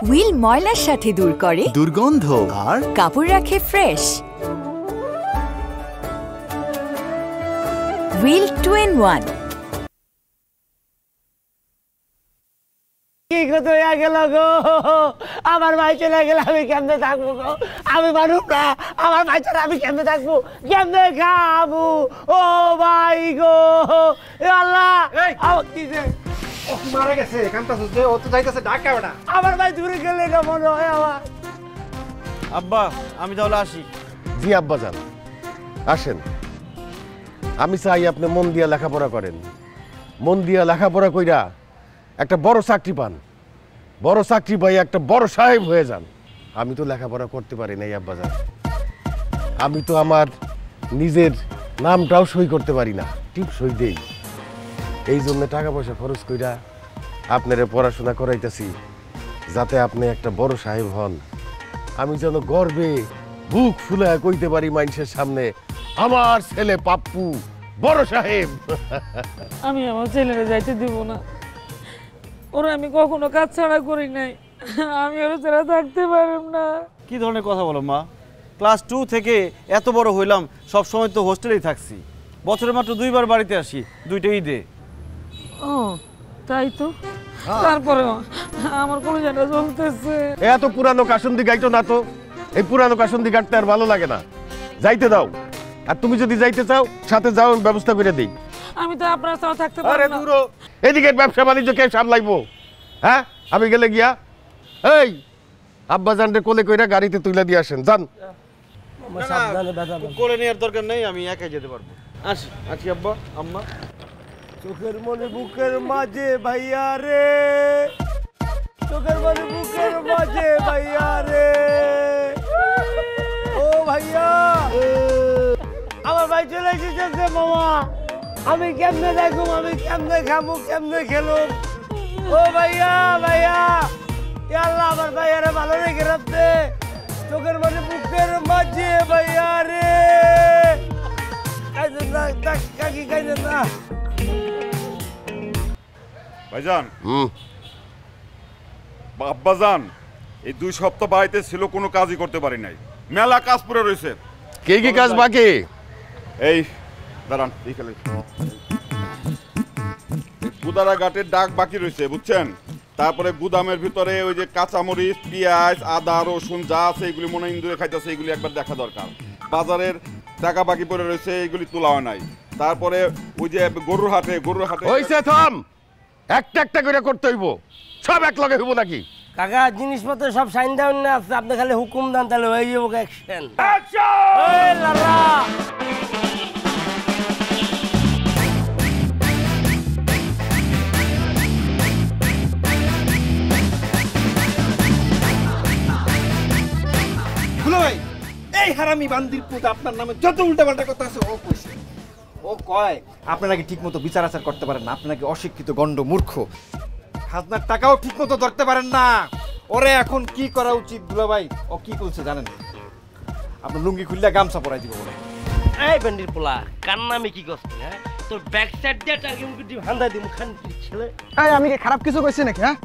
Wheel ময়লার সাথে দূর করে দুর্গন্ধ আর কাপড় রাখে ফ্রেশ। Wheel 2-in-1। কি কত হয়ে গেল গো, আমার ভাই চলে গেলে আমি কেমনে থাকবো গো? আমি মানুষ না, আমার ভাই ছাড়া আমি কেমনে থাকবো, কেমনে খাবো? ও ভাই গো, আল্লাহ কি যে মারা গেছে কান্তাছস যে ও তো যাইতাছে ঢাকা ওটা। আমার ভাই দূরে গেলে না মনে হয় আমার। আব্বা আমি তাহলে আসি। জি আব্বা যান, আসেন। আমি চাই আপনি মন দিয়া লেখাপড়া করেন, মন দিয়া লেখাপড়া কইরা একটা বড় চাকরি পান, বড় চাকরি পাই একটা বড় সাহেব হয়ে যান। আমি তো লেখাপড়া করতে পারি নাই আব্বা যান, আমি তো আমার নিজের নামটাও সই করতে পারি না, টিপ সই দেই। এই জন্য টাকা পয়সা খরচ কইরা আপনারে পড়াশোনা করাইতেছি, যাতে আপনি একটা বড় সাহেব হন। আমি যেন গর্বে বুক ফুলে কইতে পারি মানুষের সামনে, আমার ছেলে পাপ্পু বড় সাহেব। আমি আমার ছেলেরা যাইতে দিব না, ওরা আমি কখনো কাজ ছাড়া করি নাই, আমি ওরা ছাড়া থাকতে পারব না। কি ধরনের কথা বলো মা? ক্লাস 2 থেকে এত বড় হইলাম, সব সময় তো হোস্টেলেই থাকছি, বছরে মাত্র 2বার বাড়িতে আসি, 2টা ঈদে। ও তাই তো, তারপরে আমার কলেজটা চলতেছে। এত পুরানো কাসন্দি গাইতো না তো, এই পুরানো কাসন্দি গাইতে আর ভালো লাগে না, যাইতে দাও। আর তুমি যদি যাইতে চাও সাথে যাও, ব্যবস্থা করে দেই। আমি তো আপনার ছাড়া থাকতে পারব না। দূর এদিকে ব্যবসা বাণিজ্য কে সামলাইবো? হ্যাঁ, আমি গেলে গিয়া এই আব্বা জানরে কোলে কইরা গাড়িতে তুলে দিয়ে আসেন, যান। কোলে নেওয়ার দরকার নেই, আমি একাই যেতে পারবো। আসি আসি আব্বা আম্মা। চোখের মনে বুকের মাঝে ভাইয়া রে, চোখের মনে বুকের মাঝে ভাইয়া রে, ও ভাইয়া আমার ভাই চলে এসেছে মামা, আমি কেমনে দেখবো, আমি কেমনে খাবো, কেমনে খেলুম? ও ভাইয়া ভাইয়া, আল্লাহ আমার ভাইয়ারে ভালো রেখে রাখতে, চোখের মনে বুকের মাঝে ভাইয়া রে, কাইদেন না কাকি, কাইদেন না। ভাইজান, আব্বাজান এই 2 সপ্তাহ বাড়িতে ছিল, কোনো কাজই করতে পারি নাই, মেলা কাজ পড়ে রয়েছে। কি কি কাজ বাকি? এই দাঁড়ান, এইখানে গুদারা ঘাটের ডাক বাকি রয়েছে বুঝছেন, তারপরে গুদামের ভিতরে ওই যে কাঁচামরিচ, পেঁয়াজ, আদা, রসুন যা আছে এগুলি মনে ইন্দুরে খাইতেছে, এগুলি একবার দেখা দরকার। বাজারের টাকা বাকি পড়ে রয়েছে, এগুলি তোলা হয় নাই। তারপরে ওই যে গরুর হাটে হইছে, থাম, একটা একটা করে করতে হইব, সব এক লগে হইব নাকি? কাকা জিনিসপত্র সব সাইন ডাউন না আছে, আপনি খালি হুকুম দেন তাহলে হয়ে যাবো। অ্যাকশন এই লালা খুলো ভাই, এই হারামি বান্দির পুত আপনার নামে যত উল্টাপাল্টা কথা আছে ও কইছে। ও কয় আপনি নাকি ঠিকমতো বিচার আচার করতে পারেন না, আপনি নাকি অশিক্ষিত গন্ড মূর্খ, খাজনার টাকাও ঠিকমতো ধরতে পারেন না। ওরে এখন কি করা উচিত দুলা ভাই? ও কি বলছে জানেন? আপনার লুঙ্গি খুললে গামছা পরাই দিব বলে। এই বান্দির পোলা, কার নামে কি করছিস? হ্যাঁ, তোর ব্যাক সাইড দিয়ে টার্গেট মুখে দিয়ে হান্দা দিমু খানকির ছেলে। এই আমি কি খারাপ কিছু কইছি নাকি? হ্যাঁ,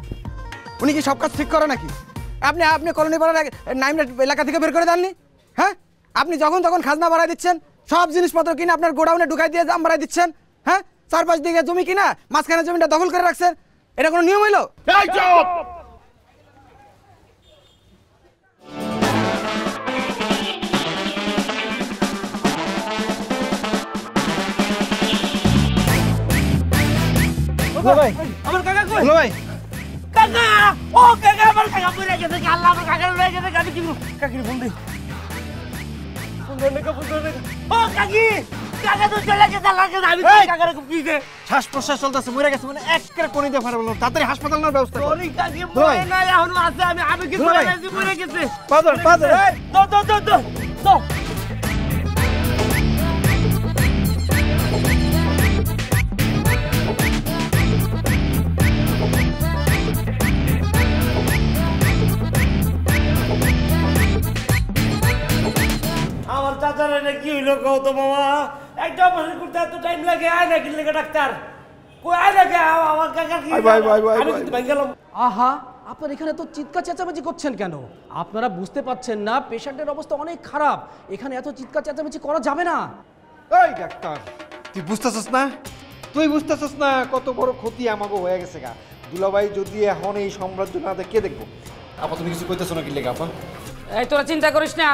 উনি কি সব কাজ ঠিক করে নাকি? আপনি আপনি কলোনি পাড়ার নাইম এলাকা থেকে বের করে দেননি? হ্যাঁ, আপনি যখন তখন খাজনা বাড়াই দিচ্ছেন, সব জিনিসপত্র কিনে আপনার গোডাউনে ঢুকাই দিয়ে দাম বাড়াই দিচ্ছেন। হ্যাঁ, 4-5 দিকে জমি কিনা মাঝখানে জমিটা দখল করে রাখছেন, এটা কোনো নিয়ম হইলো? এই চুপ! ভাই আমার কাকা কই? ভাই কাকা, ও কাকা, আমার কাকা পড়ে গেছে, আল্লাহ আমার কাকা পড়ে গেছে, কাকি কি কাকির ফোন দে, ফোন দে কাকা, ফোন দে। ও কাকি, কাকা তো চলে গেছে, আল্লাহ কাকা, আমি কাকারে খুব কিছে, শ্বাস প্রশ্বাস চলতেছে, মরে গেছে মানে একটা কোণে দিয়ে ফাড়া বললাম, তাড়াতাড়ি হাসপাতাল নেওয়ার ব্যবস্থা করো। সরি কাকি, মরে না, এখনো আছে, আমি কি করে গেছি, মরে গেছে। পাদর পাদর, এই তো আমার চাচার এটা কি হইলো কও তো মামা? একটা অপারেশন করতে এত টাইম লাগে, আয় না কিনলে ডাক্তার কই, আয় না কে আমার কাকা কি? আমি কিন্তু ভাই গেলাম। আহা আপনারা এখানে তো চিৎকার চেঁচামেচি করছেন কেন? আপনারা বুঝতে পারছেন না পেশেন্টের অবস্থা অনেক খারাপ, এখানে এত চিৎকার চেঁচামেচি করা যাবে না। এই ডাক্তার, তুই বুঝতেছস না? তুই বুঝতেছস না কত বড় ক্ষতি আমাকে হয়ে গেছে গা? দুলাভাই যদি এখন এই সাম্রাজ্য না দেখে কে দেখবো? আপা তুমি কিছু কইতেছো না কি লেগে আপা? এই তোরা চিন্তা করিস না,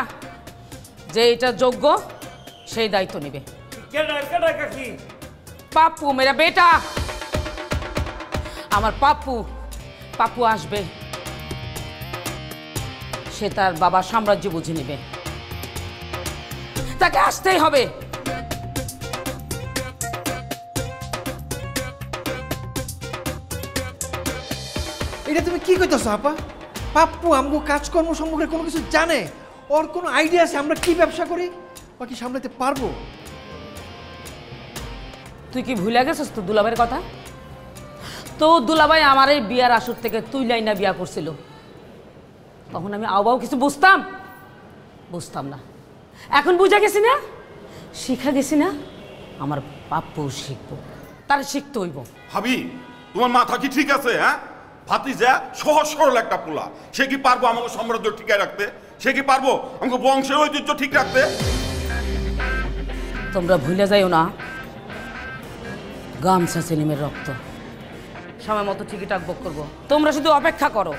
যে এটা যোগ্য সেই দায়িত্ব নেবে। কেডা কাকি? পাপ্পু মেরা বেটা, আমার পাপ্পু আসবে, সে তার বাবার সাম্রাজ্য বুঝে নেবে, তাকে আসতেই হবে। এটা তুমি কি কইতেছো আপা? পাপ্পু আমগো কাজকর্ম সম্পর্কে কোনো কিছু জানে? ওর কোনো আইডিয়া আছে আমরা কি ব্যবসা করি? বা কি সামলাতে পারবো? তুই কি ভুলে গেছিস তো দুলাভাইয়ের কথা? তো দুলাভাই আমার এই বিয়ার আসর থেকে তুই লাইনা বিয়া করছিল, তখন আমি আবাও কিছু বুঝতাম না। এখন বুঝা গেছি না, শিখা গেছি না, আমার পাপ্পু শিখবো, তার শিখতে হইব। ভাবি তোমার মাথা কি ঠিক আছে? হ্যাঁ, ভাতিজা সহজ সরল একটা পোলা, সে কি পারবো আমাকে সাম্রাজ্য টিকায় রাখতে? সে কি পারবো আমাকে বংশের ঐতিহ্য ঠিক রাখতে? তোমরা ভুলে যাইও না, গামছা সেলিমের রক্ত, সময় মতো ঠিকই টাকবক করবো, তোমরা শুধু অপেক্ষা করো।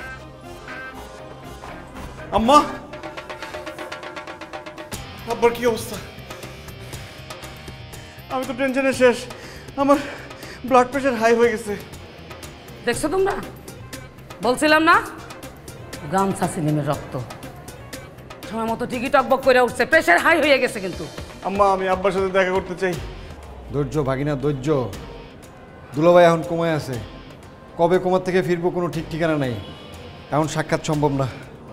আম্মা, আব্বার কি অবস্থা? আমি তো টেনশনে শেষ, আমার ব্লাড প্রেশার হাই হয়ে গেছে। দেখছো তোমরা, বলছিলাম না গামছা সেলিমের রক্ত, সময় মতো ঠিকই টকবক করে উঠছে, প্রেশার হাই হয়ে গেছে। কিন্তু আম্মা, আমি আব্বার সাথে দেখা করতে চাই। ধৈর্য ভাগিনা, ধৈর্য। দুলাভাই এখন কমায় আছে, কবে কোমার থেকে ফিরবো কোনো ঠিক ঠিকানা নাই, এখন সাক্ষাৎ সম্ভব না।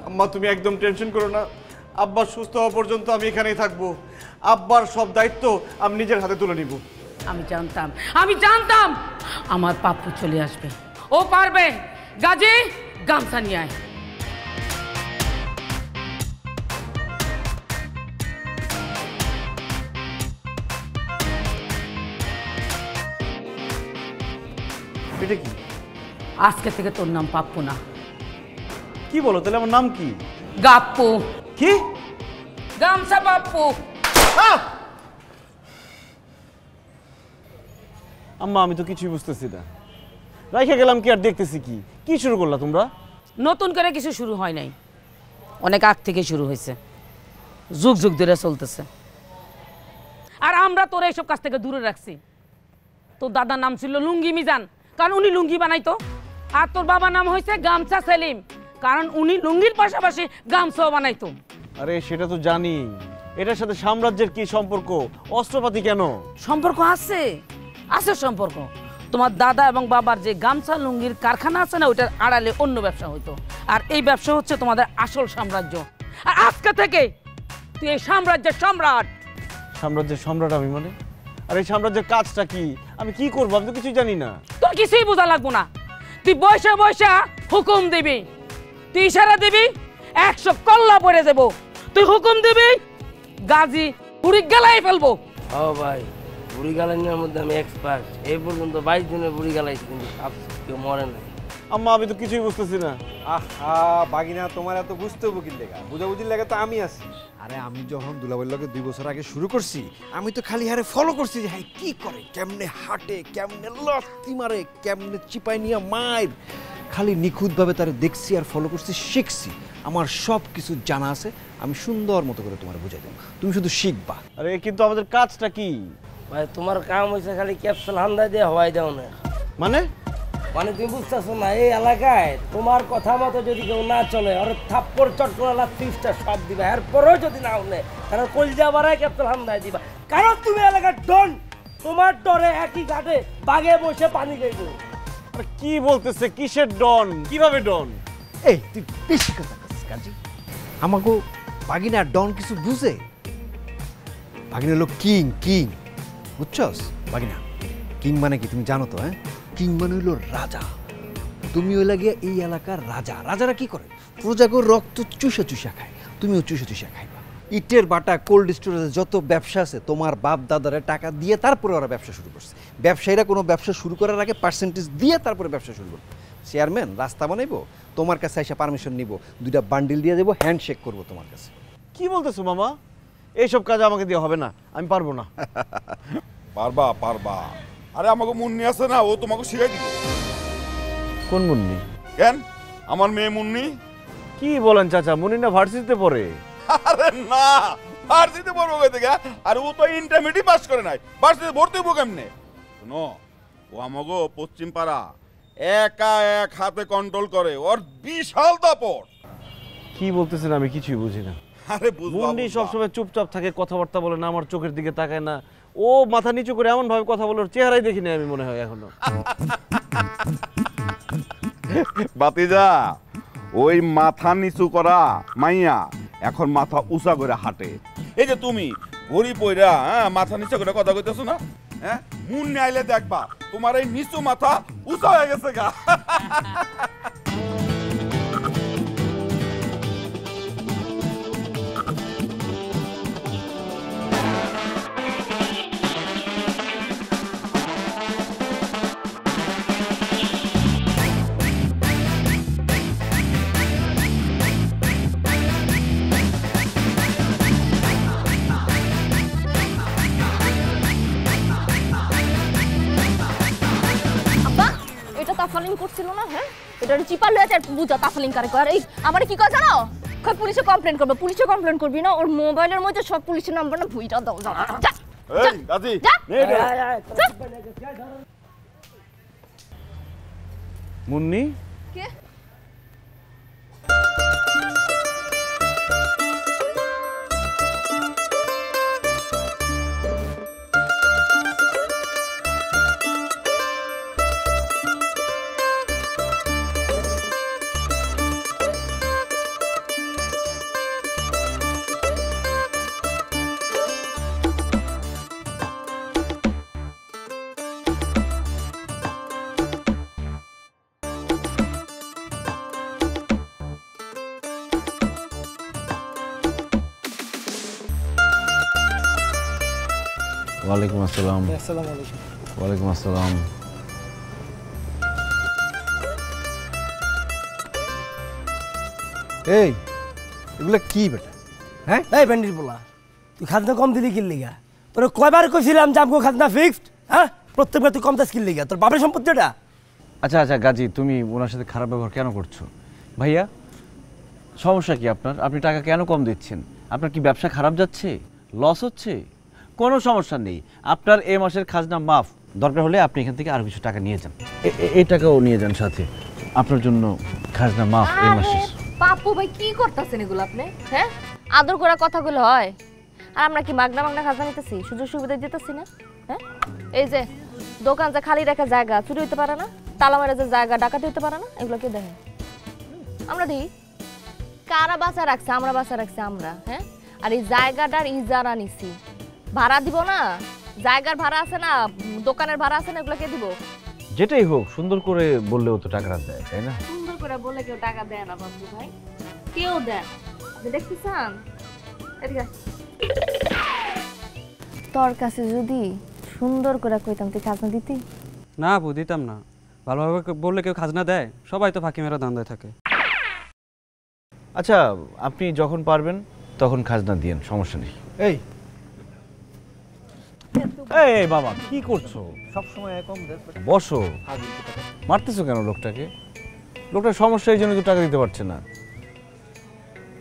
আম্মা, তুমি একদম টেনশন করো না, আব্বার সুস্থ হওয়া পর্যন্ত আমি এখানেই থাকবো। আব্বার সব দায়িত্ব আমি নিজের হাতে তুলে নিব। আমি জানতাম আমার পাপ্পু চলে আসবে, ও পারবে। গাজী, গামছা নিয়ে আয়। এটা কি? আজকে থেকে তোর নাম পাপ্পু না। কি বলো? তাহলে আমার নাম কি? গাপ্পু। কি? গামছা পাপ্পু। আম্মা, আমি তো কিছুই বুঝতেছি না, রাইখে গেলাম কি আর দেখতেছি কি? কি শুরু করলা তোমরা? নতুন করে কিছু শুরু হয় নাই, অনেক আগ থেকে শুরু হয়েছে, যুগ যুগ ধরে চলতেছে। আর আমরা তোর এইসব কাছ থেকে দূরে রাখছি। তোর দাদার নাম ছিল লুঙ্গি মিজান, কারণ উনি লুঙ্গি বানাইতো। আর তোর বাবার নাম হয়েছে গামছা সেলিম, কারণ উনি লুঙ্গির পাশাপাশি গামছাও বানাইতো। আরে সেটা তো জানি, এটার সাথে সাম্রাজ্যের কি সম্পর্ক? অস্ত্রপাতি কেন? সম্পর্ক আছে, সম্পর্ক। তোমার দাদা এবং বাবার যে গামছা লুঙ্গির কারখানা আছে না, ওইটার আড়ালে অন্য ব্যবসা হইতো। আর এই ব্যবসা হচ্ছে তোমাদের আসল সাম্রাজ্য। আর আজকে থেকে তুই এই সাম্রাজ্যের সম্রাট। সাম্রাজ্যের সম্রাট আমি মানে? আর এই সাম্রাজ্যের কাজটা কি? আমি কি করবো? আমি তো কিছুই জানি না। তোর কিছুই বোঝা লাগবো না, তুই বৈশা বৈশা হুকুম দিবি, তুই ইশারা দিবি, 100 কল্লা পড়ে যাব। তুই হুকুম দিবি, গাজী বুড়ি গেলাই ফেলবো। ও ভাই, বুড়ি গালানোর মধ্যে আমি এক্সপার্ট। এই পর্যন্ত 22 জনের বুড়ি গালাইছি, কিন্তু কেউ মরে নাই। আম্মা, আমি তো কিছুই বুঝতেছি না। আহা বাগিনা, তোমার এত বুঝতে হবো কি লেগা? বুঝাবুঝির লেগে তো আমি আছি। আরে আমি যখন দুলাভাইয়ের লগে 2 বছর আগে শুরু করছি, আমি তো খালি হারে ফলো করছি যে হ্যাঁ কি করে, কেমনে হাঁটে, কেমনে লত্তি মারে, কেমনে চিপাই নিয়ে মায়ের, খালি নিখুঁতভাবে তারে দেখছি আর ফলো করছি, শিখছি। আমার সব কিছু জানা আছে, আমি সুন্দর মতো করে তোমার বুঝাই দেবো, তুমি শুধু শিখবা। আরে কিন্তু আমাদের কাজটা কি? ভাই তোমার কাম হয়েছে খালি ক্যাপসুল হান্দা দিয়ে হওয়াই দাও না। মানে তুমি বুঝতেছো না, এই এলাকায় তোমার কথা মতো যদি কেউ না চলে, আর থাপ্পড় চট করে 30টা সব দিবা, এরপরেও যদি না হলে তাহলে কলজা বাড়ায় ক্যাপসুল হান্দায় দিবা। কারণ তুমি এলাকার ডন, তোমার ডরে একই ঘাটে বাগে বসে পানি খাইবো। আরে কি বলতেছে? কিসের ডন? কিভাবে ডন? এই তুই বেশি কথা বলছিস কাজী। আমাকে বাগিনা ডন কিছু বুঝে? বাগিনা হলো কিং, কিং, বুঝছস? বাগিনা কিং মানে কি তুমি জানো তো? হ্যাঁ, কিং মানে হইলো রাজা। তুমি হইলা গিয়ে এই এলাকার রাজা। রাজারা কি করে? প্রজাকে রক্ত চুষে চুষে খায়, তুমিও চুষে চুষে খাইবা। ইটের বাটা, কোল্ড স্টোরেজে যত ব্যবসা আছে, তোমার বাপ দাদারে টাকা দিয়ে তারপরে ওরা ব্যবসা শুরু করছে। ব্যবসায়ীরা কোনো ব্যবসা শুরু করার আগে পার্সেন্টেজ দিয়ে তারপরে ব্যবসা শুরু করবে। চেয়ারম্যান রাস্তা বানাইবো, তোমার কাছে এসে পারমিশন নিব, 2টা বান্ডিল দিয়ে দেবো, হ্যান্ডশেক করবো তোমার কাছে। কি বলতেছো মামা? এইসব কাজ আমাকে দিয়ে হবে না, আমি পারবো না। পারবা পারবা। আরে আমাকে মুন্নি আছে না, ও তোমাকে শিখাই দিব। কোন মুন্নি? কেন আমার মেয়ে মুন্নি? কি বলেন চাচা, মুন্নি না ভার্সিটিতে পড়ে? আরে না, ভার্সিটিতে পড়বো কই থেকে? আর ও তো ইন্টারমিডিয়েট পাস করে নাই, ভার্সিটিতে ভর্তি হবো কেমনে? শোনো, ও আমাকে পশ্চিম পাড়া একা এক হাতে কন্ট্রোল করে, ওর বিশাল দাপট। কি বলতেছেন আমি কিছুই বুঝি না। আরে বুঝবা, মুন্নি সবসময় চুপচাপ থাকে, কথাবার্তা বলে না, আমার চোখের দিকে তাকায় না। ও মাথা নিচু করে এমন ভাবে কথা বলে, ওর চেহারাই দেখিনি আমি মনে হয় এখনো। বাতিজা, ওই মাথা নিচু করা মাইয়া এখন মাথা উঁচা করে হাঁটে। এই যে তুমি ঘড়ি পইরা মাথা নিচু করে কথা কইতেছো না, হ্যাঁ মুন্নি আইলে দেখবা তোমার এই নিচু মাথা উঁচা হয়ে গেছে গা। তাফালিং করছিল না, হ্যাঁ এটা চিপা লয়ে আর বুঝা তাফালিং করে কর। এই আমারে কি কয় জানো, কই পুলিশে কমপ্লেইন করবে। পুলিশে কমপ্লেইন করবি না, ওর মোবাইলের মধ্যে সব পুলিশের নাম্বার না ভুইটা দাও। যা এই দাদি মুন্নি কে? ওয়ালাইকুম আসসালাম। ওয়ালাইকুম আসসালাম। এই এগুলো কি বেটা? হ্যাঁ এই ব্যান্ডির বলা, তুই খাজনা কম দিলি কি লিগা? তোর কয়বার কইছিলাম যে আমগো খাজনা ফিক্সড? হ্যাঁ প্রত্যেকবার তুই কম দাস কি লিগা? তোর বাপের সম্পত্তি এটা। আচ্ছা আচ্ছা গাজী, তুমি ওনার সাথে খারাপ ব্যবহার কেন করছো? ভাইয়া সমস্যা কি আপনার? আপনি টাকা কেন কম দিচ্ছেন? আপনার কি ব্যবসা খারাপ যাচ্ছে, লস হচ্ছে? কোনো সমস্যা নেই, আপনার এই মাসের খাজনা মাফ। দরকার হলে আপনি এখান থেকে আরো কিছু টাকা নিয়ে যান, এই টাকাও নিয়ে যান সাথে, আপনার জন্য খাজনা মাফ এই মাসের। পাপ্পু ভাই কি করতেছেন এগুলো আপনি? হ্যাঁ আদর করা কথাগুলো হয়? আর আমরা কি মাগনা মাগনা খাজনা নিতেছি, সুযোগ সুবিধা দিতেছি না? হ্যাঁ এই যে দোকান যে খালি রাখা জায়গা চুরি হইতে পারে না, তালা মারা যে জায়গা ডাকাতি হইতে পারে না, এগুলো কে দেখে? আমরা দেখি কারা বাঁচা রাখছে, আমরা বাঁচা রাখছি আমরা। হ্যাঁ আর এই জায়গাটার ইজারা নিছি, ভাড়া দিব না? জায়গার ভাড়া আছে না, দোকানের ভাড়া আছে না, এগুলো কে দিব? যেটাই হোক সুন্দর করে বললেও তো টাকাটা দেয়, তাই না? সুন্দর করে বলে কেউ টাকা দেয় না বাবু ভাই, কেউ দেয়। আপনি দেখতে চান? এদিকে তোর কাছে যদি সুন্দর করে কইতাম তুই খাজনা দিতি? না আপু, দিতাম না। ভালোভাবে বললে কেউ খাজনা দেয়? সবাই তো ফাঁকি মেরা ধান্দায় থাকে। আচ্ছা আপনি যখন পারবেন তখন খাজনা দিয়েন, সমস্যা নেই। এই এই বাবা কি করছো? সবসময় কম দেস, বসো। মারতেছো কেন লোকটাকে? লোকটার সমস্যা, এই জন্য তো টাকা দিতে পারছে না।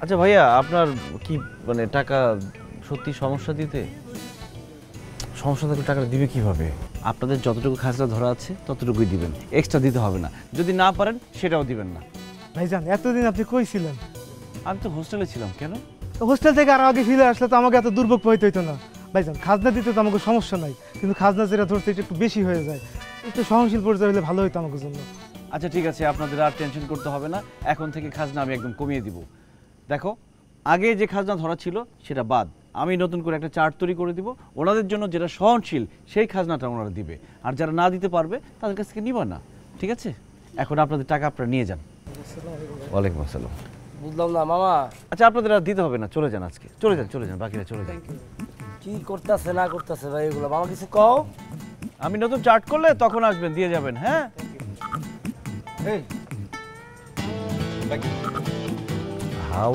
আচ্ছা ভাইয়া, আপনার কি মানে টাকা সত্যি সমস্যা দিতে? সমস্যা থাকলে টাকাটা দিবে কিভাবে? আপনাদের যতটুকু খাজনা ধরা আছে ততটুকুই দিবেন, এক্সট্রা দিতে হবে না। যদি না পারেন সেটাও দিবেন না। ভাইজান এতদিন আপনি কই ছিলেন? আমি তো হোস্টেলে ছিলাম। কেন? হোস্টেল থেকে আরো আগে ফিরে আসলে তো আমাকে এত দুর্ভোগ পোহাইতে হইতো না। ভাইজান খাজনা দিতে তো আমাকে সমস্যা নাই, কিন্তু খাজনা যেটা ধরতে এটা একটু বেশি হয়ে যায়, একটু সহনশীল পর্যায়ে হলে ভালো হইতো আমাকে জন্য। আচ্ছা ঠিক আছে, আপনাদের আর টেনশন করতে হবে না। এখন থেকে খাজনা আমি একদম কমিয়ে দিব। দেখো আগে যে খাজনা ধরা ছিল সেটা বাদ, আমি নতুন করে একটা চার্ট তৈরি করে দিব। ওনাদের জন্য যেটা সহনশীল সেই খাজনাটা ওনারা দিবে, আর যারা না দিতে পারবে তাদের কাছ থেকে নিবা না। ঠিক আছে? এখন আপনাদের টাকা আপনারা নিয়ে যান। ওয়ালাইকুম আসসালাম। বুঝলাম না মামা। আচ্ছা আপনাদের আর দিতে হবে না, চলে যান আজকে, চলে যান চলে যান, বাকিরা চলে যান। কি করতেছে না করতেছে ভাই এগুলো মামা কিছু কও। আমি নতুন চার্ট করলে তখন আসবেন, দিয়ে যাবেন। হ্যাঁ হ্যাঁ,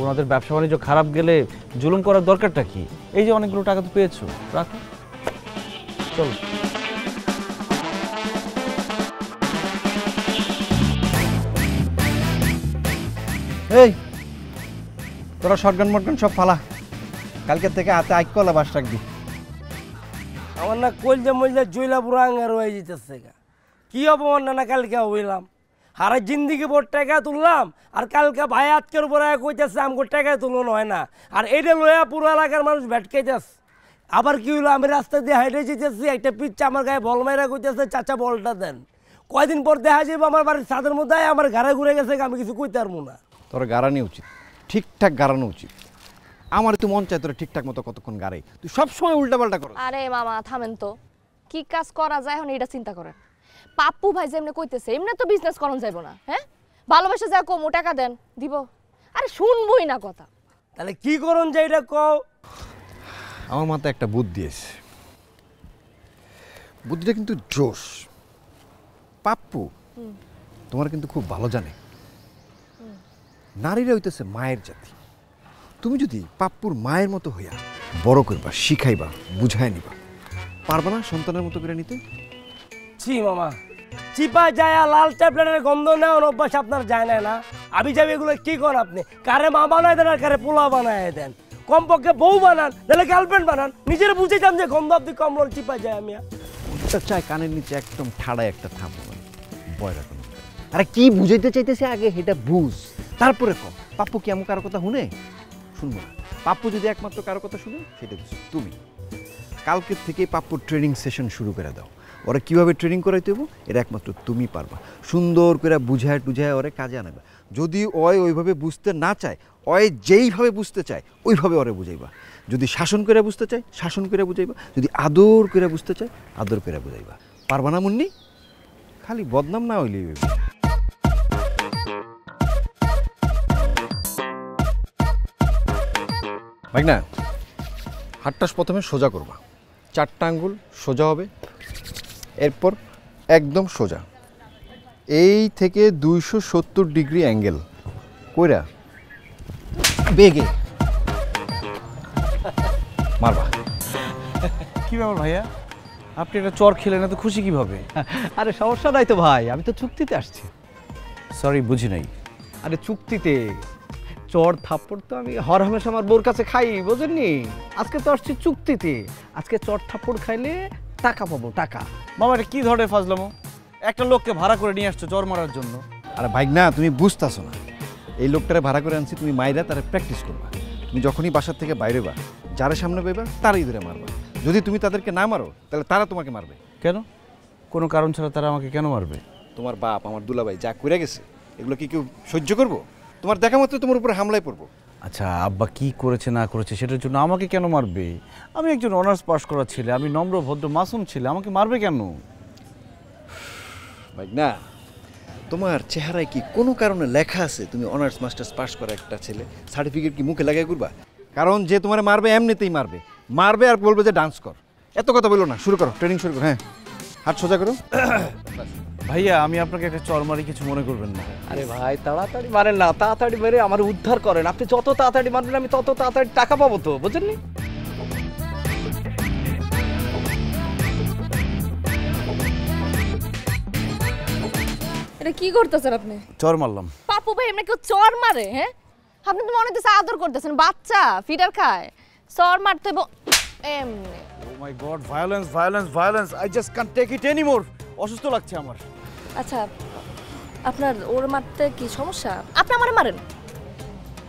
ওনাদের ব্যবসা বাণিজ্য খারাপ গেলে জুলুম করার দরকারটা কি? এই যে অনেকগুলো টাকা তো পেয়েছো, রাখো। চলো। এই তোরা শটগান মটগান সব ফালা, কালকে থেকে হাতে আইকলা বাস রাখবি। আমার না কলজা মলজা জইলা পুরা আঙ্গার হয়ে যেতেছে গা। কি অপমান না কালকে হইলাম, হারা জিন্দিগি বোর টাকা তুললাম, আর কালকে ভাই আজকের উপরে কইতেছে আমগো টাকা তুলন হয় না, আর এইটা লইয়া পুরো এলাকার মানুষ ভেটকাইতেছে। আবার কি হইলো, আমি রাস্তা দিয়ে হাইটে যেতেছি, একটা পিচ্ছা আমার গায়ে বল মাইরা কইতেছে চাচা বলটা দেন। কয়দিন পর দেখা যাবে আমার বাড়ির ছাদের মধ্যে আমার ঘরে ঘুরে গেছে, আমি কিছু কইতে পারবো না। তোর গাড়ানি উচিত, ঠিকঠাক গাড়ানো উচিত। আমার তো মন চায় তোরা ঠিকঠাক মতো কতক্ষণ গাড়াই, তুই সবসময় উল্টাপাল্টা করো। আরে মামা থামেন তো, কি কাজ করা যায় এখন এটা চিন্তা করেন। পাপ্পু ভাই যেমনি কইতেছে এমনি তো বিজনেস করন যাইব না। হ্যাঁ, ভালোবাসা যা কম টাকা দেন দিব, আরে শুনবই না কথা। তাহলে কি করুন যে এটা কও। আমার মাথায় একটা বুদ্ধি আছে, বুদ্ধিটা কিন্তু জোশ। পাপ্পু তোমার কিন্তু খুব ভালো জানে, নারীরা হইতেছে মায়ের জাতি। তুমি যদি পাপ্পুর মায়ের মতো হইয়া বড় করবা, শিখাইবা, বুঝাই নিবা, পারবা না সন্তানের মতো করে নিতে? ছি মামা, চিপা যায় লাল ট্যাবলেটের গন্ধ নেওয়ার অভ্যাস আপনার যায় না। আমি যাবি এগুলো কি করেন আপনি? কারে মা বানায় দেন আর কারে পোলা বানায় দেন। কমপক্ষে বউ বানান, নাহলে গার্লফ্রেন্ড বানান। নিজের বুঝেছিলাম যে গন্ধ আপনি কমল চিপা যায়। আমি চাই কানের নিচে একদম ঠাড়ায় একটা থাপ বয় রাখুন। আরে কি বুঝাইতে চাইতেছে আগে সেটা বুঝ, তারপরে কম। পাপ্পু কি এমন কারো কথা শুনে? শুনবো না। পাপ্পু যদি একমাত্র কারো কথা শুনে সেটা তুমি। কালকের থেকে পাপ্পুর ট্রেনিং সেশন শুরু করে দাও। ওরা কীভাবে ট্রেনিং করাইতে হবো এটা একমাত্র তুমি পারবা। সুন্দর করে বুঝায় টুঝায় ওরে কাজে আনাবা। যদি ওইভাবে বুঝতে না চায়, যেইভাবে বুঝতে চায় ওইভাবে ওরে বুঝাইবা। যদি শাসন করে বুঝতে চায় শাসন করে বুঝাইবা, যদি আদর করে বুঝতে চায় আদর করে বুঝাইবা। পারবা না মুন্নি? খালি বদনাম না হইলেই হইবে। ভাই না, হাতটা প্রথমে সোজা করবা, 4টা আঙ্গুল সোজা হবে, এরপর একদম সোজা, এই থেকে 270 ডিগ্রি অ্যাঙ্গেল কইরা বেগে মারবা। কি ব্যাপার ভাইয়া, আপনি এটা চর খেলেন, এত খুশি কিভাবে? আরে সমস্যা নাই তো ভাই, আমি তো চুক্তিতে আসছি। সরি, বুঝি নাই। আরে চুক্তিতে চর থাপ্পড় তো আমি হর হামেশা আমার বোর কাছে খাই, বোঝেননি? আজকে তো আসছি চুক্তিতে, আজকে চর থাপ্পড় খাইলে টাকা পাবো, টাকা। মামা এটা কি ধরনের ফাজলামো? একটা লোককে ভাড়া করে নিয়ে আসছো চর মারার জন্য। আরে ভাই না, তুমি বুঝতেছো না। এই লোকটারে ভাড়া করে আনছি, তুমি মাইরা তারা প্র্যাকটিস করবা। তুমি যখনই বাসার থেকে বাইরে বা যারা সামনে পাইবা তারাই ধরে মারবা। যদি তুমি তাদেরকে না মারো তাহলে তারা তোমাকে মারবে। কেন? কোনো কারণ ছাড়া তারা আমাকে কেন মারবে? তোমার বাপ, আমার দুলাভাই যা করে গেছে এগুলো কি কেউ সহ্য করবো? তোমার দেখা মাত্র তোমার উপরে হামলায় পড়বো। আচ্ছা, আব্বা কি করেছে না করেছে সেটার জন্য আমাকে কেন মারবে? আমি একজন অনার্স পাস করা ছেলে, আমি নম্র ভদ্র মাসুম ছেলে, আমাকে মারবে কেন? ভাই না, তোমার চেহারায় কি কোনো কারণে লেখা আছে তুমি অনার্স মাস্টার্স পাস করা একটা ছেলে? সার্টিফিকেট কি মুখে লাগাই করবা? কারণ যে তোমার মারবে এমনিতেই মারবে, মারবে আর বলবে যে ডান্স কর। এত কথা বলো না, শুরু করো, ট্রেনিং শুরু করো। হ্যাঁ, হাত সোজা করো। ভাইয়া আমি আপনাকে একটা চর মারি, কিছু মনে করবেন না। আরে ভাই তাড়াতাড়ি মারেন না, তাড়াতাড়ি মেরে আমার উদ্ধার করেন। আপনি যত তাড়াতাড়ি মারবেন আমি তত তাড়াতাড়ি টাকা পাবো তো, বুঝেননি? এটা কি করতেছেন আপনি? চর মারলাম। পাপ্পু ভাই এমনি কেউ চর মারে? হ্যাঁ, আপনি তো মনে হচ্ছে আদর করতেছেন, বাচ্চা ফিডার খায়। চর মারতে এমনি। Oh my god, violence violence violence, I just can't take it anymore. অসুস্থ লাগছে আমার। আচ্ছা, আপনার ওর মারতে কি সমস্যা? আপনি আমারে মারেন,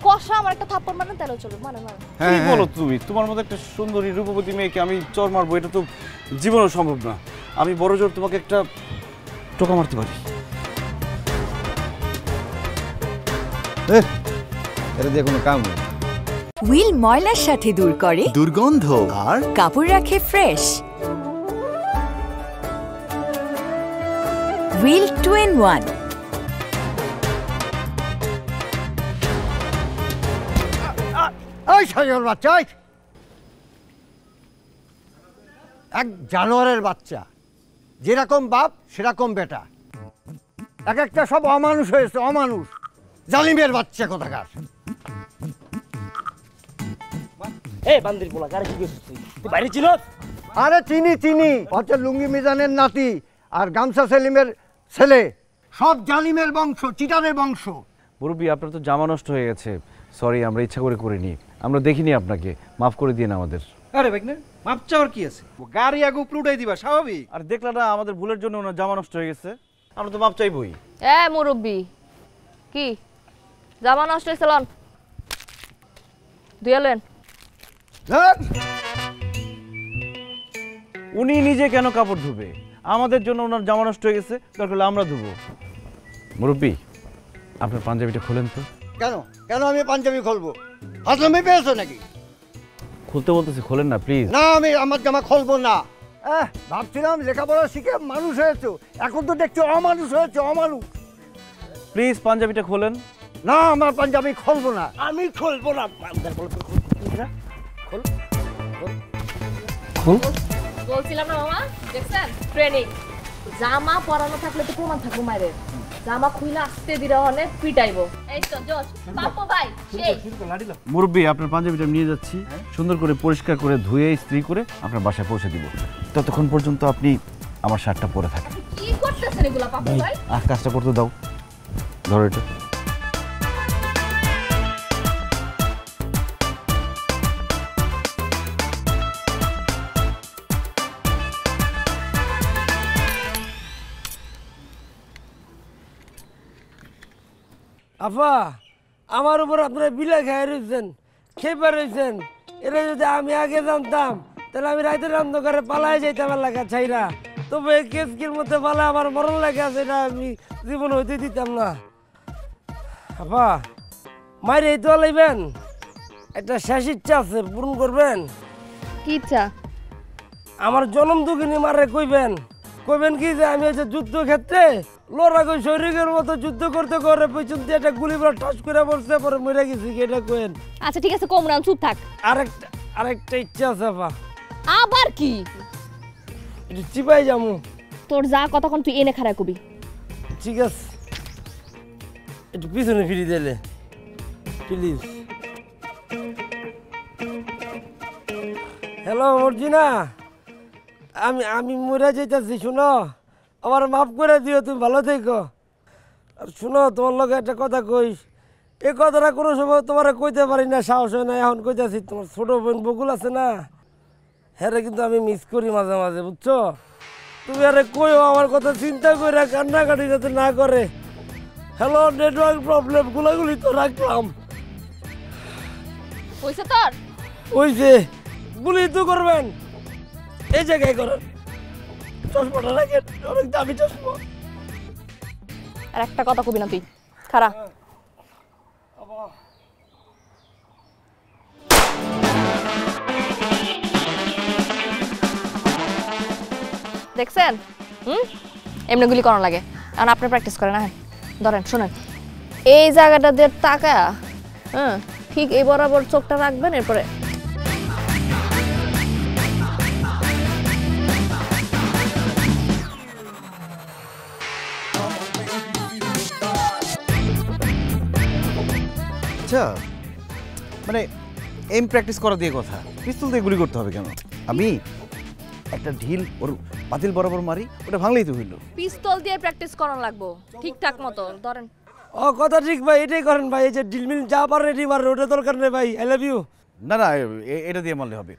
কষা আমার একটা থাপ্পড় মারেন তাহলে চলবে। মারেন মারেন। কি বলো তুমি? তোমার মতো একটা সুন্দরী রূপবতী মেয়েকে আমি চর মারবো, এটা তো জীবনেও সম্ভব না। আমি বড় জোর তোমাকে একটা টোকা মারতে পারি। এটা দিয়ে কোনো কাম নেই। হুইল ময়লার সাথে দূর করে দুর্গন্ধ আর কাপড় রাখে ফ্রেশ। Wheel 2-in-1। ওই ছাগল বাচ্চা, এক জানোয়ারের বাচ্চা, যেরকম বাপ সেরকম বেটা। এক একটা সব অমানুষ হয়েছে, অমানুষ, জালিমের বাচ্চা কোথাকার। এই বান্দির পোলা কারে কি করছিস তুই বাইরে ছিল? আরে চিনি চিনি, হচ্ছে লুঙ্গি মিজানের নাতি আর গামছা সেলিমের ছেলে, সব জালিমের বংশ, চিটারের বংশ। মুরব্বী আপনার তো জামা নষ্ট হয়ে গেছে, সরি, আমরা ইচ্ছা করে করিনি, আমরা দেখিনি আপনাকে, মাফ করে দিন আমাদের। আরে ভাই না, মাপ চাওয়ার কি আছে? গাড়ি আগে উপরে উঠাই দিবা, স্বাভাবিক। আর দেখলা না আমাদের ভুলের জন্য ওনার জামা নষ্ট হয়ে গেছে, আমরা তো মাপ চাইবই। মুরব্বি কি জামা নষ্ট হয়েছে? লন দুয়েলেন। উনি নিজে কেন কাপড় ধুবে? আমাদের জন্য ওনার জামা নষ্ট হয়ে গেছে, দরকার হলে আমরা ধুবো। মুরব্বী আপনার পাঞ্জাবিটা খোলেন তো। কেন কেন আমি পাঞ্জাবি খুলবো? হাজলামি পেয়েছো নাকি? খুলতে বলতেছি, খোলেন না প্লিজ। না, আমি আমার জামা খুলবো না। ভাবছিলাম লেখাপড়া শিখে মানুষ হয়েছো, এখন তো দেখছি অমানুষ হয়েছে, অমানুষ। প্লিজ পাঞ্জাবিটা খোলেন। না, আমার পাঞ্জাবি খুলবো না। আমি খুলবো না। বলছিলাম না মামা, দেখছেন ট্রেনিং, জামা পরানো থাকলে তো প্রমাণ থাকবো মায়ের, জামা খুইলা আসতে দিলে অনেক পিটাইবো। এই তো জোশ বাপু ভাই সেই মুরব্বী আপনার পাঞ্জাবিটা নিয়ে যাচ্ছি, সুন্দর করে পরিষ্কার করে ধুয়ে ইস্ত্রি করে আপনার বাসায় পৌঁছে দিব। ততক্ষণ পর্যন্ত আপনি আমার শার্টটা পরে থাকেন। কি করতেছেন এগুলা বাপু ভাই? কাজটা করতে দাও, ধরো এটা। আফা, আমার উপর আপনারা বিলা খাই রয়েছেন, খেপে রয়েছেন। এটা যদি আমি আগে জানতাম তাহলে আমি রাতের অন্ধকারে পালাই যাইতাম এলাকা ছাইরা। তবে এই কেসকির মধ্যে পালা আমার মরণ লেগে আছে, এটা আমি জীবন হইতে দিতাম না। আফা, মায়ের এই তো লাইবেন, একটা শেষ ইচ্ছা আছে, পূরণ করবেন। কি ইচ্ছা? আমার জনম দুঃখিনী মারে কইবেন কি যে আমি হচ্ছে যুদ্ধক্ষেত্রে লড়াকই সৈনিকের মতো যুদ্ধ করতে করে পেছন দিয়ে একটা গুলি করে ঠাস করে পড়ছে, পরে মরে গেছি, এটা কইেন। আচ্ছা ঠিক আছে, কম রান, চুপ থাক। আরেকটা ইচ্ছা আছে আপা। আবার কি? একটু চিপাই যামু। তোর যা কতক্ষণ তুই এনে খারাপ কবি। ঠিক আছে, একটু পিছনে ফিরি দিলে প্লিজ। হ্যালো মর্জিনা, আমি মরে যাইতেছি, শুনো, আমার মাফ করে দিও, তুমি ভালো থেকো। আর শুনো, তোমার লগে একটা কথা কইস, এই কথাটা কোনো সময় তোমার কইতে পারি না, সাহস হয় না, এখন কইতেছি। তোমার ছোট বোন বকুল আছে না, হ্যাঁ কিন্তু আমি মিস করি মাঝে মাঝে, বুঝছো? তুমি আরে কইও আমার কথা চিন্তা করে কান্নাকাটি যাতে না করে। হ্যালো, নেটওয়ার্ক প্রবলেম, গুলাগুলি তো রাখলাম। হইছে তোর? হইছে, গুলি তো করবেন, এই জায়গায় করেন। চশমাটা রাখেন, অনেক দামি চশমা। আর একটা কথা কবি না তুই, খারাপ। দেখছেন এমনি গুলি করানো লাগে, কারণ আপনি প্র্যাকটিস করেন। হ্যাঁ ধরেন, শোনেন, এই জায়গাটা দিয়ে টাকা, হ্যাঁ ঠিক এই বরাবর চোখটা রাখবেন, এরপরে আচ্ছা, মানে এম প্র্যাকটিস করা দিয়ে কথা, পিস্তল দিয়ে গুলি করতে হবে কেন? আমি একটা ঢিল ওর বাতিল বরাবর মারি, ওটা ভাঙলেই তো হইল। পিস্তল দিয়ে প্র্যাকটিস করানো লাগবো ঠিকঠাক মতো। ধরেন, ও কথা ঠিক ভাই, এটাই করেন ভাই। এই যে ডিলমিল যা পারেন এটি মারেন, ওটা দরকার নেই ভাই। I love you. না না, এটা দিয়ে মারলে হবে।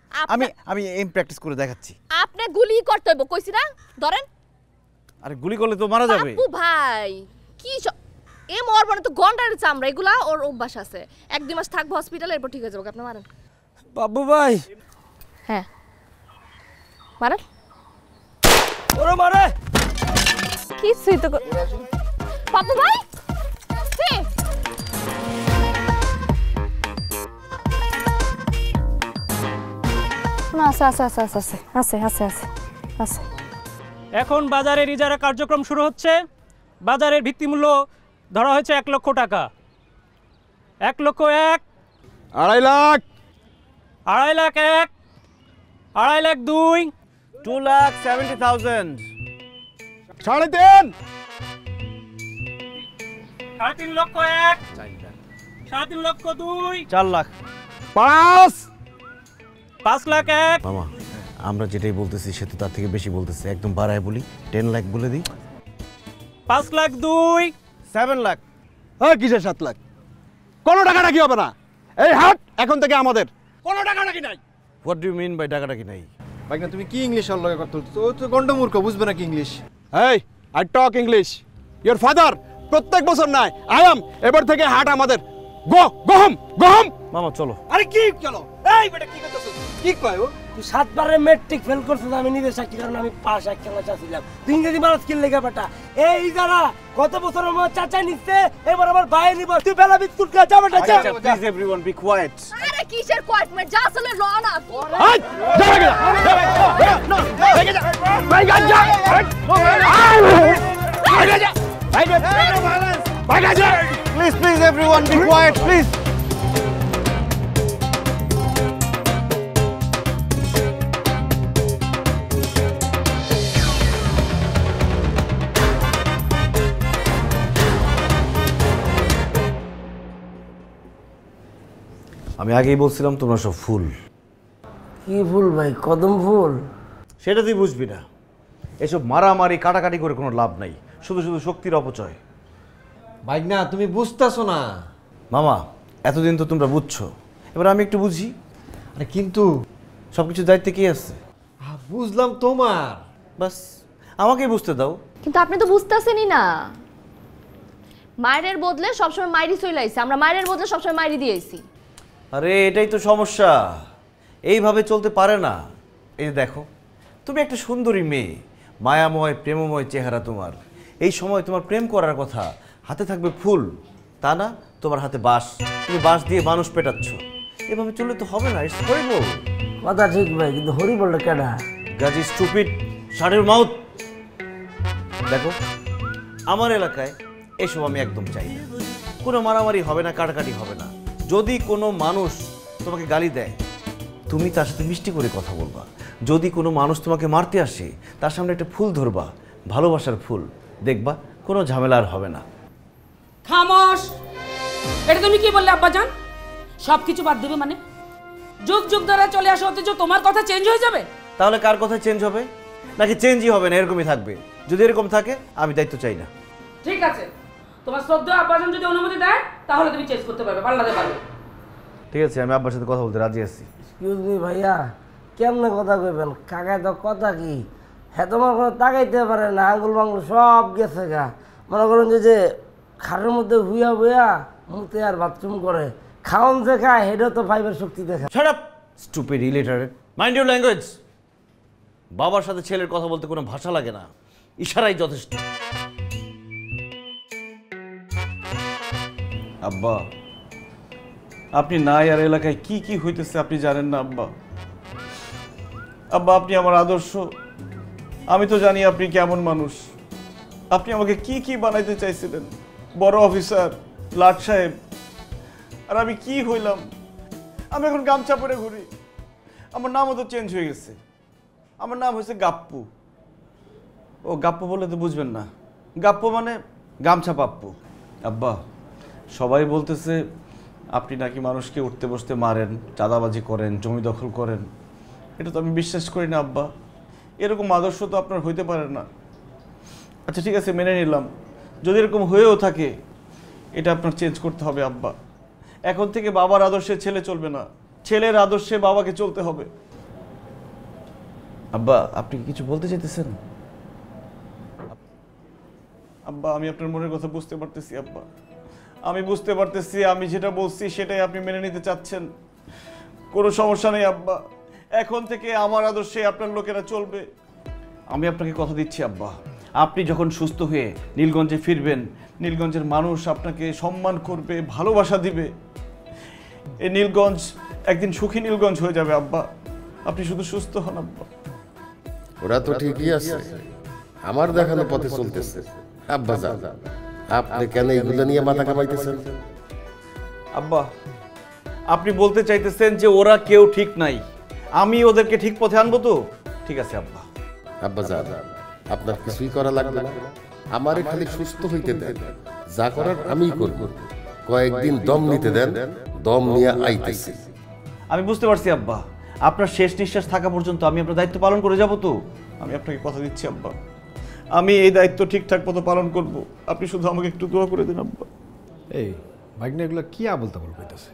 আমি এম প্র্যাকটিস করে দেখাচ্ছি। আপনি গুলি করতে হইব, কইছি না? ধরেন। আরে গুলি করলে তো মারা যাবে। বাপু ভাই, কি এ মর মানে তো গন্ডারের চামড়া, এগুলা ওর অভ্যাস আছে। 1-2 মাস থাকবো হসপিটালে, এরপর ঠিক হয়ে যাবে। আপনি মারেন। বাবু ভাই, হ্যাঁ মারেন। ওরে মারে, কিছুই তো। বাবু ভাই, না আছে আছে আছে আছে আছে আছে আছে আছে। এখন বাজারের ইজারা কার্যক্রম শুরু হচ্ছে। বাজারের ভিত্তিমূল্য ধরা হয়েছে 1 লক্ষ টাকা। 1 লক্ষ 1, 2.5 লাখ, 2.5 লাখ 1, 2.5 লাখ 2, 2,70,000, 3.5, 3.5 লক্ষ 1, 3.5 লক্ষ 2, 4 লাখ 5 লাখ 1। মামা আমরা যেটাই বলতেছি সে তো তার থেকে বেশি বলতেছে, একদম বাড়ায় বলি 10 লাখ বলে দিই। 5 লাখ 2, 7 লাখ। হ্যাঁ কিসের 7 লাখ? কোনো টাকা নাকি হবে না, এই হাট এখন থেকে আমাদের, কোনো টাকা নাকি নাই। What do you mean by টাকা নাকি নাই? ভাই না তুমি কি ইংলিশ আর লগে কথা বলছো? ও তো গন্ডমূর্খ, বুঝবে না কি ইংলিশ। এই I talk English, your father প্রত্যেক বছর নাই আই এম, এবার থেকে হাট আমাদের। গো গো হোম, গো হোম। মামা চলো। আরে কি চলো, এই বেটা কি করতেছ? কি কয় ও? তুই 7 বারে ম্যাট্রিক ফেল করছিস, আমি নিজের সাক্ষী কারণ আমি পাস এক ক্লাস ছিলাম। তুই ইংরেজি মারাস কি লেগে বেটা? এই যারা কত বছর আমার চাচা নিচ্ছে, এবার আমার ভাই নিব। তুই বেলা বিস্কুট খা, যা বেটা যা। Please everyone be quiet. আরে কিসের কোয়াটমেন্ট, যা আসলে ল না। হাই যা গেলা, না ভাই যা, ভাই যা, ভাই যা। Please please everyone be quiet please. আমি আগেই বলছিলাম তোমরা সব ফুল। কি ফুল ভাই? কদম ফুল? সেটা তুই বুঝবি না। এসব মারামারি কাটাকাটি করে কোনো লাভ নাই, শুধু শুধু শক্তির অপচয়। বাইক না তুমি বুঝতেছো না। মামা এতদিন তো তোমরা বুঝছো, এবার আমি একটু বুঝি। আরে কিন্তু সব কিছু দায়িত্বে কে আছে? বুঝলাম তোমার, বাস আমাকেই বুঝতে দাও। কিন্তু আপনি তো বুঝতেছেনই না। মায়ের বদলে সবসময় মাইরি চলে আইছে, আমরা মায়ের বদলে সবসময় মাইরি দিয়ে আইছি। আরে এটাই তো সমস্যা, এইভাবে চলতে পারে না। এই যে দেখো, তুমি একটা সুন্দরী মেয়ে, মায়াময় প্রেমময় চেহারা তোমার। এই সময় তোমার প্রেম করার কথা, হাতে থাকবে ফুল, তা না তোমার হাতে বাঁশ। তুমি বাঁশ দিয়ে মানুষ পেটাচ্ছ, এভাবে চললে তো হবে না। ইটস হরিবল। কথা ঠিক ভাই, কিন্তু হরিবলটা কেডা? গাজি স্টুপিড, শাড়ির মাউথ। দেখো আমার এলাকায় এসব আমি একদম চাই না। কোনো মারামারি হবে না, কাটাকাটি হবে না। যদি কোনো মানুষ তোমাকে গালি দেয়, তুমি তার সাথে মিষ্টি করে কথা বলবা। যদি কোনো মানুষ তোমাকে মারতে আসে, তার সামনে একটা ফুল ধরবা, ভালোবাসার ফুল, দেখবা কোনো ঝামেলা আর হবে না। খামোশ! এটা তুমি কি বললে আব্বাজান? সব কিছু বাদ দেবে মানে? যুগ যুগ ধরে চলে আসা অথচ তোমার কথা চেঞ্জ হয়ে যাবে? তাহলে কার কথা চেঞ্জ হবে? নাকি চেঞ্জই হবে না, এরকমই থাকবে? যদি এরকম থাকে আমি দায়িত্ব চাই না। ঠিক আছে, তোমার শ্রদ্ধা আব্বাজান যদি অনুমতি দেয় তাহলে তুমি চেঞ্জ করতে পারবে, পাল্টাতে পারবে। ঠিক আছে, আমি আব্বার সাথে কথা বলতে রাজি আছি। এক্সকিউজ মি ভাইয়া, কেমনে কথা কইবেন? কাকায় তো কথা কি, হ্যাঁ তোমার কোনো তাকাইতে পারে না, আঙ্গুল মাঙ্গুল সব গেছে গা। মনে করেন যে খাটের মধ্যে হুইয়া হুইয়া মুতে আর বাথরুম করে, খাওন যে খায় হেডও তো ফাইবার শক্তি দেখা। Shut up stupid illiterate, mind your language. বাবার সাথে ছেলের কথা বলতে কোনো ভাষা লাগে না, ইশারাই যথেষ্ট। আব্বা, আপনি নাই আর এলাকায় কি কি হইতেছে আপনি জানেন না আব্বা। আব্বা আপনি আমার আদর্শ, আমি তো জানি আপনি কেমন মানুষ। আপনি আমাকে কি কি বানাইতে চাইছিলেন, বড় অফিসার, লাট সাহেব, আর আমি কি হইলাম? আমি এখন গামছা পরে ঘুরি। আমার নামও তো চেঞ্জ হয়ে গেছে, আমার নাম হয়েছে গাপ্পু। ও গাপ্পু বলে তো বুঝবেন না, গাপ্পু মানে গামছা পাপ্পু। আব্বা সবাই বলতেছে আপনি নাকি মানুষকে উঠতে বসতে মারেন, চাঁদাবাজি করেন, জমি দখল করেন। এটা তো আমি বিশ্বাস করি না আব্বা, এরকম আদর্শ তো আপনার হইতে পারে না। আচ্ছা ঠিক আছে, মেনে নিলাম, যদি এরকম হয়েও থাকে এটা আপনার চেঞ্জ করতে হবে আব্বা। এখন থেকে বাবার আদর্শে ছেলে চলবে না, ছেলের আদর্শে বাবাকে চলতে হবে। আব্বা আপনি কি কিছু বলতে চাইতেছেন? আব্বা আমি আপনার মনের কথা বুঝতে পারতেছি আব্বা, আমি বুঝতে পারতেছি। আমি যেটা বলছি সেটাই আপনি মেনে নিতে চাচ্ছেন, কোনো সমস্যা নেই আব্বা। এখন থেকে আমার আদর্শে আপনার লোকেরা চলবে। আমি আপনাকে কথা দিচ্ছি আব্বা, আপনি যখন সুস্থ হয়ে নীলগঞ্জে ফিরবেন, নীলগঞ্জের মানুষ আপনাকে সম্মান করবে, ভালোবাসা দিবে। এই নীলগঞ্জ একদিন সুখী নীলগঞ্জ হয়ে যাবে আব্বা, আপনি শুধু সুস্থ হন আব্বা। ওরা তো ঠিকই আছে, আমার দেখানো পথে চলতেছে। আব্বা যান, আপনি কেন এগুলো নিয়ে মাথা কামাইতেছেন? আব্বা আপনি বলতে চাইতেছেন যে ওরা কেউ ঠিক নাই, আমি ওদেরকে ঠিক পথে আনবো তো? ঠিক আছে আব্বা। আব্বা যান, আপনার কিছুই করা লাগবে না, আমারে খালি সুস্থ হইতে দেন, যা করার আমিই করব। কয়েকদিন দম নিতে দেন, দম নিয়ে আইতেছি। আমি বুঝতে পারছি আব্বা, আপনার শেষ নিঃশ্বাস থাকা পর্যন্ত আমি আপনার দায়িত্ব পালন করে যাব তো। আমি আপনাকে কথা দিচ্ছি আব্বা, আমি এই দায়িত্ব ঠিকঠাক মতো পালন করব। আপনি শুধু আমাকে একটু দোয়া করে দিন আব্বা। এই ভাগ্নে এগুলো কি বলতে কইতেছে?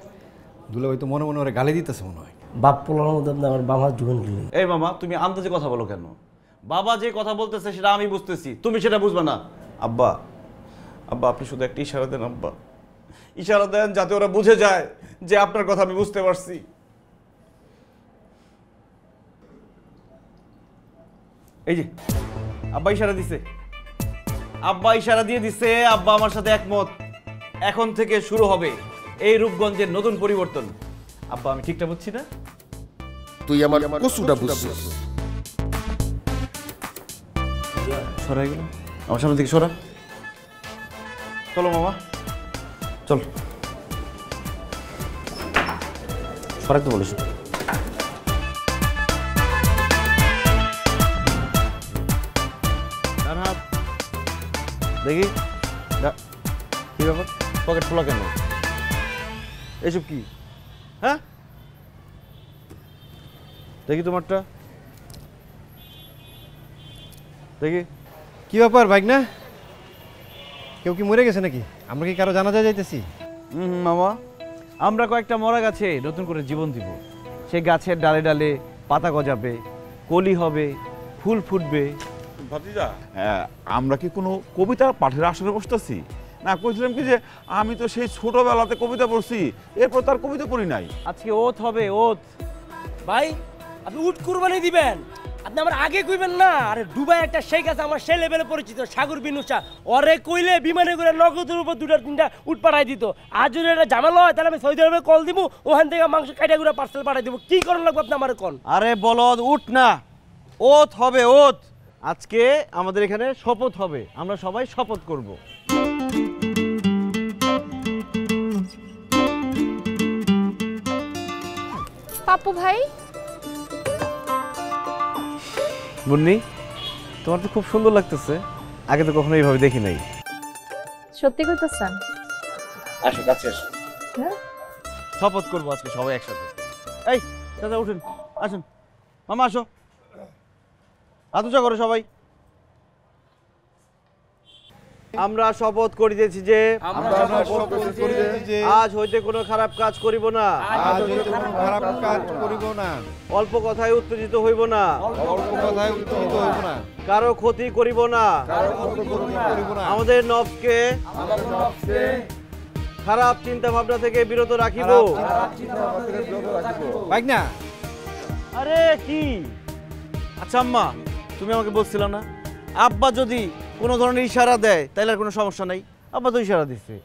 দুলাভাই তো মনে মনে ওরে গালি দিতেছে মনে হয়। বাপ পোলার মধ্যে আমার বাবা জীবন গেলে। এই মামা, তুমি আন্দাজে কথা বলো কেন? বাবা যে কথা বলতেছে সেটা আমি বুঝতেছি, তুমি সেটা বুঝবে না। আব্বা, আব্বা আপনি শুধু একটা ইশারা দেন আব্বা, ইশারা দেন যাতে ওরা বুঝে যায় যে আপনার কথা আমি বুঝতে পারছি। এই যে আব্বা ইশারা দিছে, আব্বা ইশারা দিয়ে দিছে, আব্বা আমার সাথে একমত। এখন থেকে শুরু হবে এই রূপগঞ্জের নতুন পরিবর্তন। আব্বা আমি ঠিকটা বুঝছি না? তুই আমার কসুটা বুঝছিস। সরা গেল আমার সামনে থেকে, সরা। চলো মামা, চল। সরাইতে বলিস। দেখি কি ব্যাপার, পকেট খোলা কেন? এসব কি? হ্যাঁ দেখি তোমারটা, দেখি কি ব্যাপার ভাগ্না? কেউ কি মরে গেছে নাকি? আমরা কি কারো জানাজা যাইতেছি? মামা, আমরা কয়েকটা মরা গাছে নতুন করে জীবন দিব। সেই গাছের ডালে ডালে পাতা গজাবে, কলি হবে, ফুল ফুটবে। ভাতিজা, আমরা কি কোনো কবিতা পাঠের আসরে বসতেছি? না, কইছিলাম কি যে আমি তো সেই ছোটবেলাতে কবিতা পড়ছি, এরপর তার কবিতা পড়ি নাই। আজকে ওত হবে, ওত। ভাই আপনি উট কুরবানি দিবেন, আপনি আমার আগে কইবেন না। আরে দুবাই একটা শেখ আছে আমার সে লেভেলে পরিচিত, সাগর বিনুসা, ওরে কইলে বিমানে করে নগদের উপর 2-3টা উট পাঠাই দিত। আজ যদি এটা ঝামেলা হয় তাহলে আমি সৌদি আরবে কল দিব, ওখান থেকে মাংস কাটা করে পার্সেল পাঠাই দিব। কি করার লাগবে আপনি আমার কোন? আরে বলদ, উট না, ওত হবে, ওত। আজকে আমাদের এখানে শপথ হবে, আমরা সবাই শপথ করব। পাপ্পু ভাই, মুন্নি, তোমার তো খুব সুন্দর লাগতেছে, আগে তো কখনো এইভাবে দেখি নাই। সত্যি কইতেছেন? আসো কাছে আসো, শপথ করবো আজকে সবাই একসাথে। এই দাদা উঠুন, আসুন মামা, আসো, হাত উঁচা করো সবাই। আমরা শপথ করিতেছি যে আজ হইতে কোনো খারাপ কাজ করিব না, অল্প কথায় উত্তেজিত হইব না, কারো ক্ষতি করিব না, আমাদের নফসকে খারাপ চিন্তা ভাবনা থেকে বিরত রাখিব। আরে কি? আচ্ছা আম্মা, তুমি আমাকে বলছিলা না আব্বা যদি কোনো ধরনের ইশারা দেয় তাহলে আর কোনো সমস্যা নাই? আব্বা তো ইশারা দিচ্ছে,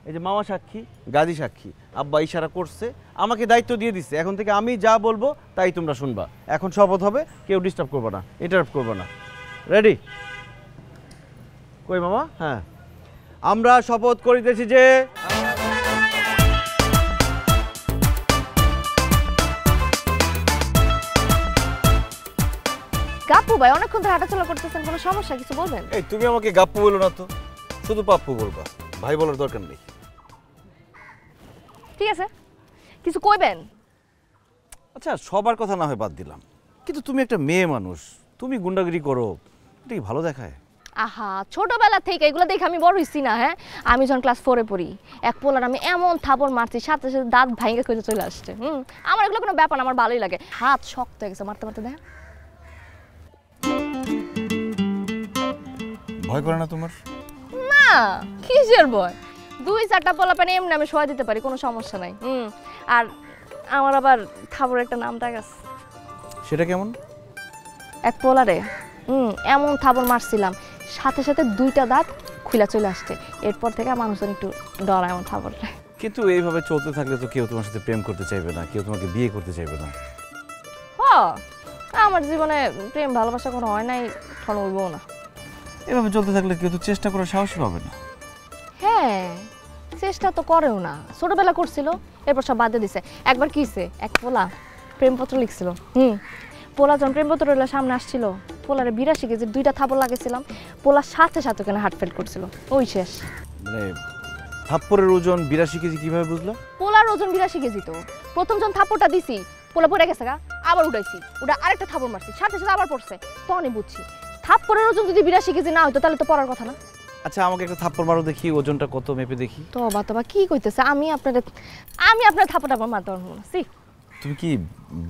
এই যে মামা সাক্ষী, গাজী সাক্ষী, আব্বা ইশারা করছে, আমাকে দায়িত্ব দিয়ে দিচ্ছে। এখন থেকে আমি যা বলবো তাই তোমরা শুনবা। এখন শপথ হবে, কেউ ডিস্টার্ব করবে না, ইন্টারাপ্ট করবে না। রেডি? কই মামা? হ্যাঁ, আমরা শপথ করিতেছি যে গাপ্পু ভাই অনেকক্ষণ ধরে হাঁটাচলা করতেছেন, কোনো সমস্যা কিছু বলবেন? এই তুমি আমাকে গাপ্পু বলো না তো, শুধু পাপ্পু বলবা, ভাই বলার দরকার নেই। ঠিক আছে, কিছু কইবেন? আচ্ছা সবার কথা না হয় বাদ দিলাম, কিন্তু তুমি একটা মেয়ে মানুষ, তুমি গুন্ডাগিরি করো, এটা কি ভালো দেখায়? আহা, ছোটবেলা থেকে এগুলো দেখে আমি বড় হইছি না। হ্যাঁ, আমি যখন ক্লাস 4-এ পড়ি, এক পোলার আমি এমন থাপড় মারছি, সাথে সাথে দাঁত ভাঙে কইতে চলে আসছে। আমার এগুলো কোনো ব্যাপার না, আমার ভালোই লাগে। হাত শক্ত হয়ে গেছে মারতে মারতে। দেখ, ভয় করে না তোমার? না, কিসের ভয়? 2-4টা পোলা পানি এমনি আমি সহায় দিতে পারি, কোনো সমস্যা নাই। আর আমার আবার থাপড়ের একটা নাম টাক আছে। সেটা কেমন? এক পোলারে এমন থাপড় মারছিলাম, সাথে সাথে 2টা দাঁত খুলে চলে আসছে। এরপর থেকে মানুষজন একটু ডরায় এমন থাপড়। কিন্তু এইভাবে চলতে থাকলে তো কেউ তোমার সাথে প্রেম করতে চাইবে না, কেউ তোমাকে বিয়ে করতে চাইবে না। আমার জীবনে প্রেম ভালোবাসা কোনো হয় নাই, কোনো হইবও না। এভাবে চলতে থাকলে কেউ তো চেষ্টা করার সাহসই পাবে না। হ্যাঁ, চেষ্টা তো করেও না, ছোটবেলা করছিল, এরপর সব বাদ দিয়ে দিছে। একবার কি হইছে, এক পোলা প্রেমপত্র লিখছিল। পোলা যখন প্রেমপত্র সামনে আসছিল, পোলারে 82 কেজির 2টা থাপড় লাগাইছিলাম, পোলার সাথে সাথে ওখানে হার্ট ফেল করছিল, ওই শেষ। মানে থাপ্পড়ের ওজন 82 কেজি কিভাবে বুঝলা? পোলার ওজন 82 কেজি। তো প্রথম যখন থাপড়টা দিছি পোলা পড়ে গেছে গা, আবার উঠাইছি, ওটা আরেকটা থাপড় মারছি, সাথে সাথে আবার পড়ছে, তখনই বুঝছি থাপ্পড়ের ওজন যদি 82 কেজি না হতো তাহলে তো পড়ার কথা না। আচ্ছা আমাকে একটা থাপ্পড় মারো দেখি, ওজনটা কত মেপে দেখি। তবা কি কইতেছে, আমি আপনার থাপ্পড়টা মারতে পারবো না। সি তুমি কি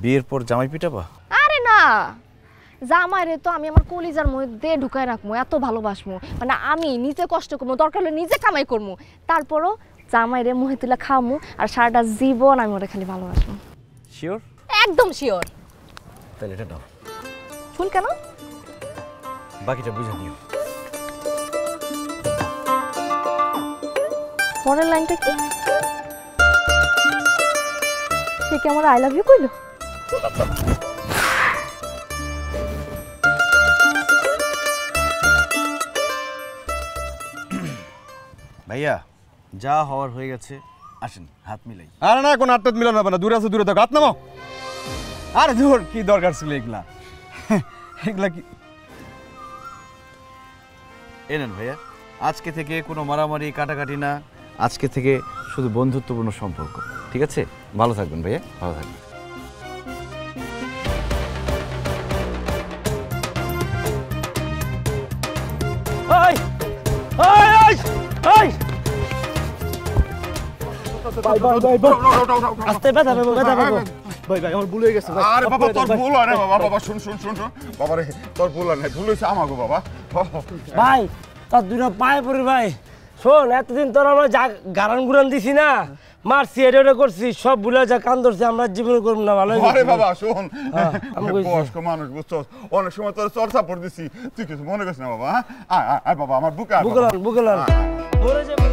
বিয়ের পর জামাই পিটাবা? আরে না, জামাইরে তো আমি আমার কলিজার মধ্যে ঢুকায় রাখবো, এত ভালোবাসবো, মানে আমি নিজে কষ্ট করবো, দরকার হলে নিজে কামাই করবো, তারপরও জামাইরে মুহে তুলে খাওয়ামু, আর সারাটা জীবন আমি ওটা খালি ভালোবাসবো। শিওর? একদম শিওর। তাহলে এটা দাও। ফুল কেন? বাকিটা বুঝে নিও। পরের লাইনটা কি? সে কি আমার আই লাভ ইউ কইলো? ভাইয়া যা হওয়ার হয়ে গেছে, আসেন হাত মিলাই। আরে না, কোনো হাত মিলানো হবে না, দূরে আছে, দূরে থাকো, হাত নামাও। আরে দূর, কি দরকার ছিল এগুলা? এগুলা কি? এনেন ভাইয়া, আজকে থেকে কোনো মারামারি কাটাকাটি না, আজকে থেকে শুধু বন্ধুত্বপূর্ণ সম্পর্ক, ঠিক আছে? ভালো থাকবেন ভাইয়া, ভালো থাকবেন। আস্তে ব্যথা পাবো, ব্যথা পাবো। ভাই আমার ভুল হয়ে গেছে। আরে বাবা তোর ভুল হয় না বাবা, বাবা শুন বাবা রে, তোর ভুল হয় না, ভুল হয়েছে আমাগো বাবা। ভাই তোর দুটো পায়ে পড়ি ভাই, শোন এতদিন তোর আমরা গারান গুরান দিছি না, মারছি এটা করছি, সব ভুলে যা কান ধরছি, আমরা জীবন করবো না। ভালো আরে বাবা শোন, বয়স্ক মানুষ বুঝছো, অনেক সময় তোর চর্চা পড় দিছি, তুই কিছু মনে করিস না বাবা। আয় বাবা আমার বুকে বুকে লাল মরে যাবে।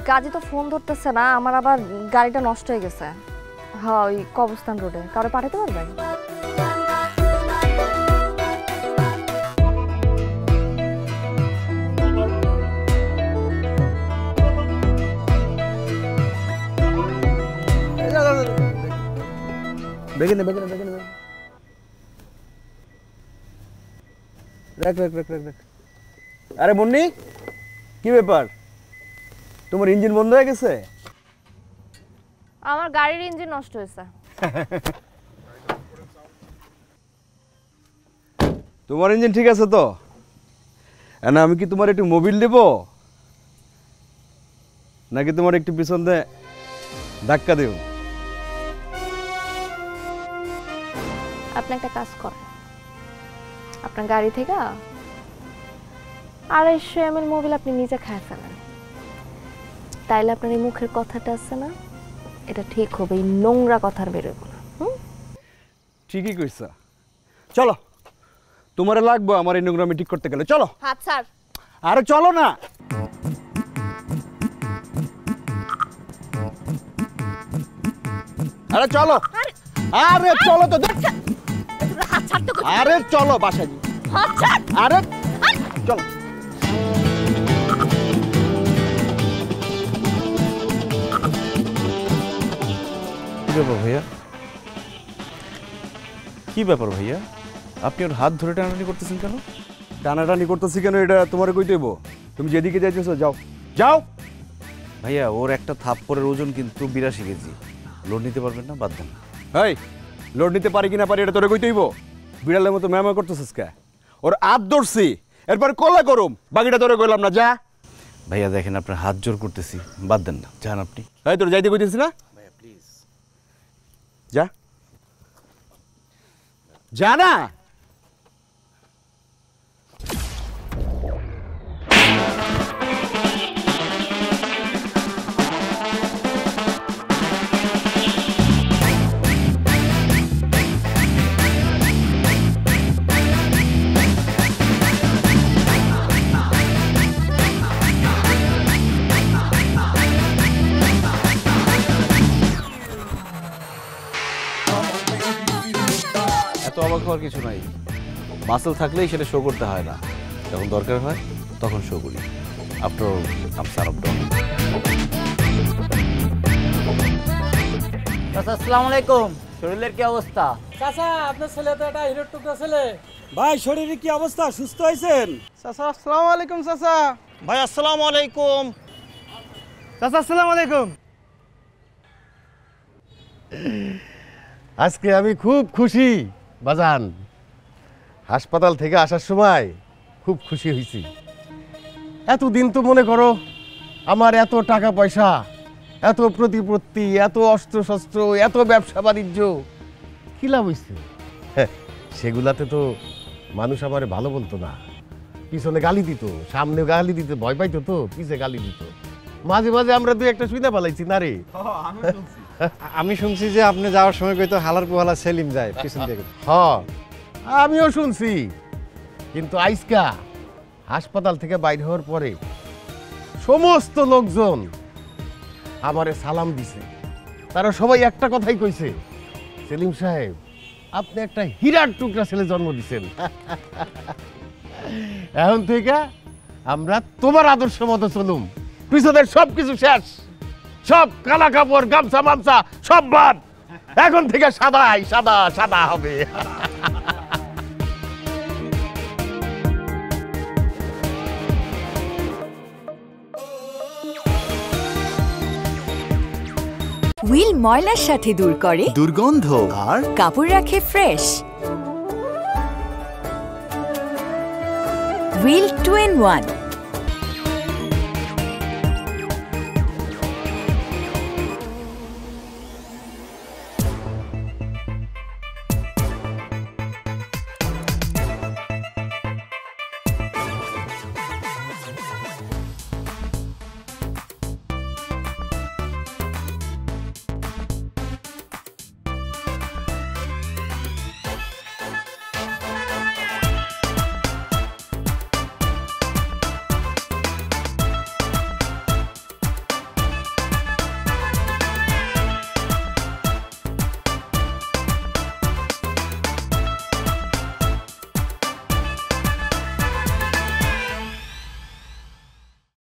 গাজী তো ফোন ধরতেছে না, আমার আবার গাড়িটা নষ্ট হয়ে গেছে। হ্যাঁ ওই কবরস্থান রোডে, কারো পাঠাতে পারবেন? বেগে নে রাখ। আরে মুন্নি, কি ব্যাপার, তোমার ইঞ্জিন বন্ধ হয়ে গেছে? আমার গাড়ির ইঞ্জিন নষ্ট হয়েছে। তোমার ইঞ্জিন ঠিক আছে তো? না আমি কি তোমার একটু মোবিল দেব, নাকি তোমার একটু পিছন দিয়ে ধাক্কা দেব? আপনি একটা কাজ করেন, আপনার গাড়ি থেকে 250 ml মোবিল আপনি নিজে খায় ফেলেন, তাইলে আপনার এই মুখের কথাটা আছে না, এটা ঠিক হবে, এই নোংরা কথার বেরোবে না। ঠিকই কইছা, চলো তোমারে লাগবো আমার এই নোংরামি ঠিক করতে গেলে, চলো। হাত স্যার। আরে চলো না। আরে চলো, আরে চলো তো, আরে চলো বাসায়। আরে চলো। ব্যাপার ভাইয়া, কি ব্যাপার ভাইয়া, আপনি ওর হাত ধরে টানাটানি করতেছেন কেন? টানাটানি করতেছি কেন এটা তোমার কই দেবো? তুমি যেদিকে যাইতেছো যাও যাও। ভাইয়া ওর একটা থাপ্পড়ের ওজন কিন্তু 82 কেজি, লোড নিতে পারবেন না? বাদ দেন। এই লোড নিতে পারি কিনা পারি এটা তোরে কই দেবো? বিড়ালের মতো ম্যামা করতেছিস কে? ওর হাত ধরছি, এরপর কলা করুম, বাকিটা তোরে কইলাম না, যা। ভাইয়া দেখেন আপনার হাত জোর করতেছি, বাদ দেন না, যান আপনি। এই তোর যাইতে কইতেছিস না? ভাইয়া প্লিজ যা, যা না। অবাক হওয়ার কিছু নাই। মাসেল থাকলেই সেটা শো করতে হয় না, যখন দরকার হয় তখন শো করি। After all I'm sir of Don. আসসালামু আলাইকুম, শরীরের কি অবস্থা? চাচা, আপনার ছেলে তো একটা হিরোর টুকরা ছেলে। ভাই, শরীরের কি অবস্থা? সুস্থ হয়েছেন? চাচা আসসালামু আলাইকুম। চাচা ভাই আসসালামু আলাইকুম। চাচা আসসালামু আলাইকুম। আজকে আমি খুব খুশি বাজান। হাসপাতাল থেকে আসার সময় খুব খুশি হয়েছি। এতদিন তো মনে করো আমার এত টাকা পয়সা, এত প্রতিপত্তি, এত অস্ত্র শস্ত্র, এত ব্যবসা বাণিজ্য, কি লাভ হয়েছে? সেগুলাতে তো মানুষ আমারে ভালো বলতো না, পিছনে গালি দিত, সামনে গালি দিতে ভয় পাইতো, তো পিছে গালি দিত। মাঝে মাঝে আমরা দুই একটা শুনে পালাইছি না রে। আমি শুনছি যে আপনি যাওয়ার সময় কইতো হালার পোহালা সেলিম যায় পিছন থেকে। হ্যাঁ, আমিও শুনছি, কিন্তু আইসকা হাসপাতাল থেকে বাইরে হওয়ার পরে সমস্ত লোকজন আমারে সালাম দিছে। তারা সবাই একটা কথাই কইছে, সেলিম সাহেব, আপনি একটা হীরার টুকরা ছেলে জন্ম দিছেন। এখন থেকে আমরা তোমার আদর্শ মতো চলুম। পিছনের সবকিছু শেষ, সব কালা কাপড়, গামছা মামছা সব বাদ। এখন থেকে সাদাই সাদা সাদা হবে। হুইল ময়লার সাথে দূর করে দুর্গন্ধ আর কাপড় রাখে ফ্রেশ। Wheel 2 in 1।